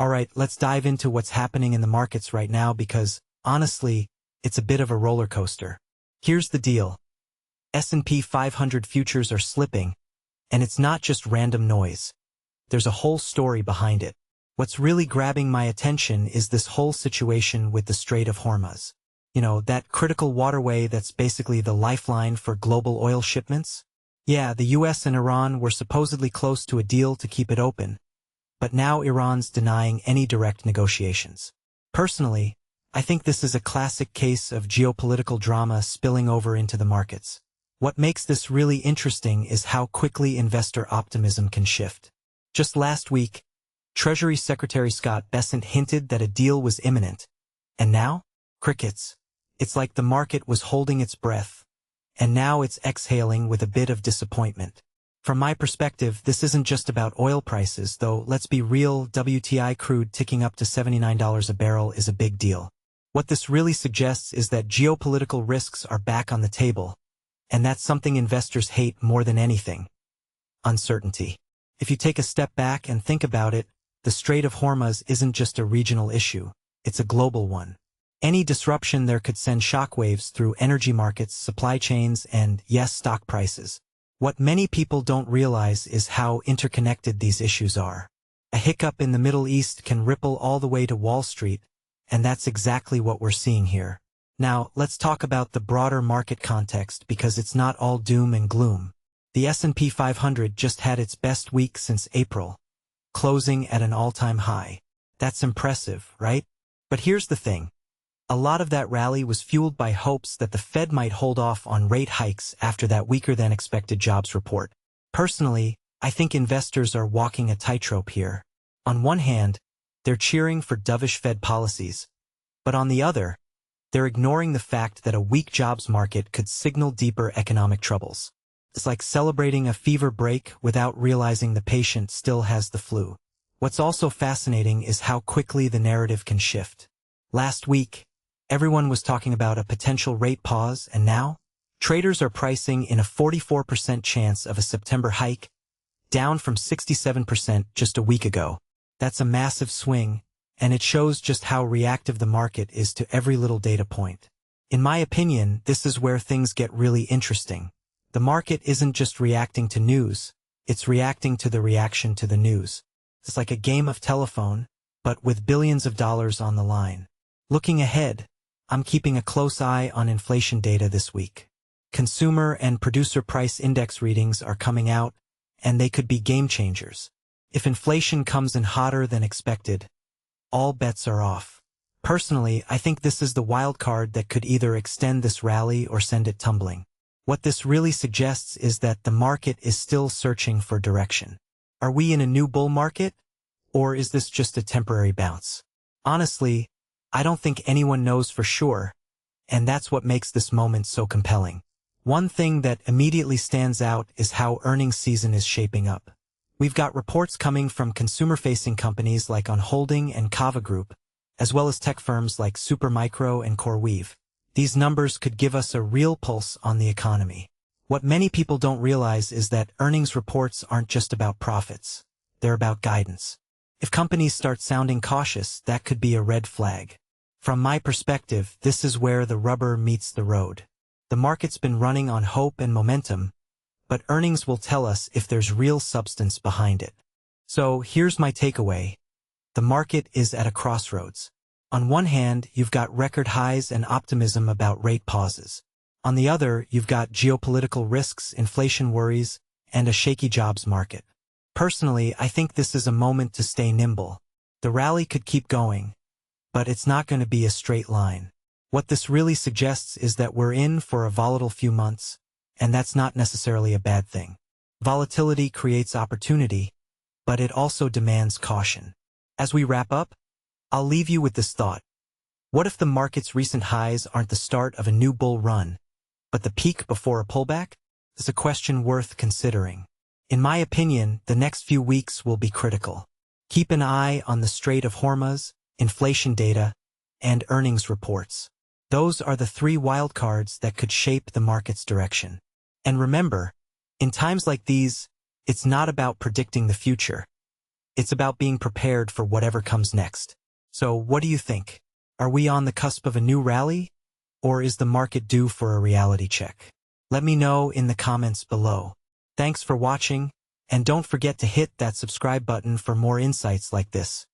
Alright, let's dive into what's happening in the markets right now because, honestly, it's a bit of a roller coaster. Here's the deal. S&P 500 futures are slipping, and it's not just random noise. There's a whole story behind it. What's really grabbing my attention is this whole situation with the Strait of Hormuz. You know, that critical waterway that's basically the lifeline for global oil shipments? Yeah, the US and Iran were supposedly close to a deal to keep it open, but now Iran's denying any direct negotiations. Personally, I think this is a classic case of geopolitical drama spilling over into the markets. What makes this really interesting is how quickly investor optimism can shift. Just last week, Treasury Secretary Scott Bessent hinted that a deal was imminent. And now? Crickets. It's like the market was holding its breath, and now it's exhaling with a bit of disappointment. From my perspective, this isn't just about oil prices, though let's be real, WTI crude ticking up to $79 a barrel is a big deal. What this really suggests is that geopolitical risks are back on the table, and that's something investors hate more than anything. Uncertainty. If you take a step back and think about it, the Strait of Hormuz isn't just a regional issue, it's a global one. Any disruption there could send shockwaves through energy markets, supply chains, and, yes, stock prices. What many people don't realize is how interconnected these issues are. A hiccup in the Middle East can ripple all the way to Wall Street, and that's exactly what we're seeing here. Now, let's talk about the broader market context because it's not all doom and gloom. The S&P 500 just had its best week since April, closing at an all-time high. That's impressive, right? But here's the thing. A lot of that rally was fueled by hopes that the Fed might hold off on rate hikes after that weaker-than-expected jobs report. Personally, I think investors are walking a tightrope here. On one hand, they're cheering for dovish Fed policies, but on the other, they're ignoring the fact that a weak jobs market could signal deeper economic troubles. It's like celebrating a fever break without realizing the patient still has the flu. What's also fascinating is how quickly the narrative can shift. Last week, everyone was talking about a potential rate pause, and now, traders are pricing in a 44% chance of a September hike, down from 67% just a week ago. That's a massive swing, and it shows just how reactive the market is to every little data point. In my opinion, this is where things get really interesting. The market isn't just reacting to news, it's reacting to the reaction to the news. It's like a game of telephone, but with billions of dollars on the line. Looking ahead, I'm keeping a close eye on inflation data this week. Consumer and producer price index readings are coming out, and they could be game changers. If inflation comes in hotter than expected, all bets are off. Personally, I think this is the wild card that could either extend this rally or send it tumbling. What this really suggests is that the market is still searching for direction. Are we in a new bull market, or is this just a temporary bounce? Honestly, I don't think anyone knows for sure, and that's what makes this moment so compelling. One thing that immediately stands out is how earnings season is shaping up. We've got reports coming from consumer-facing companies like On Holding and Kava Group, as well as tech firms like Supermicro and CoreWeave. These numbers could give us a real pulse on the economy. What many people don't realize is that earnings reports aren't just about profits. They're about guidance. If companies start sounding cautious, that could be a red flag. From my perspective, this is where the rubber meets the road. The market's been running on hope and momentum, but earnings will tell us if there's real substance behind it. So here's my takeaway. The market is at a crossroads. On one hand, you've got record highs and optimism about rate pauses. On the other, you've got geopolitical risks, inflation worries, and a shaky jobs market. Personally, I think this is a moment to stay nimble. The rally could keep going, but it's not going to be a straight line. What this really suggests is that we're in for a volatile few months, and that's not necessarily a bad thing. Volatility creates opportunity, but it also demands caution. As we wrap up, I'll leave you with this thought. What if the market's recent highs aren't the start of a new bull run, but the peak before a pullback? It's a question worth considering. In my opinion, the next few weeks will be critical. Keep an eye on the Strait of Hormuz, inflation data, and earnings reports. Those are the three wildcards that could shape the market's direction. And remember, in times like these, it's not about predicting the future. It's about being prepared for whatever comes next. So what do you think? Are we on the cusp of a new rally? Or is the market due for a reality check? Let me know in the comments below. Thanks for watching, and don't forget to hit that subscribe button for more insights like this.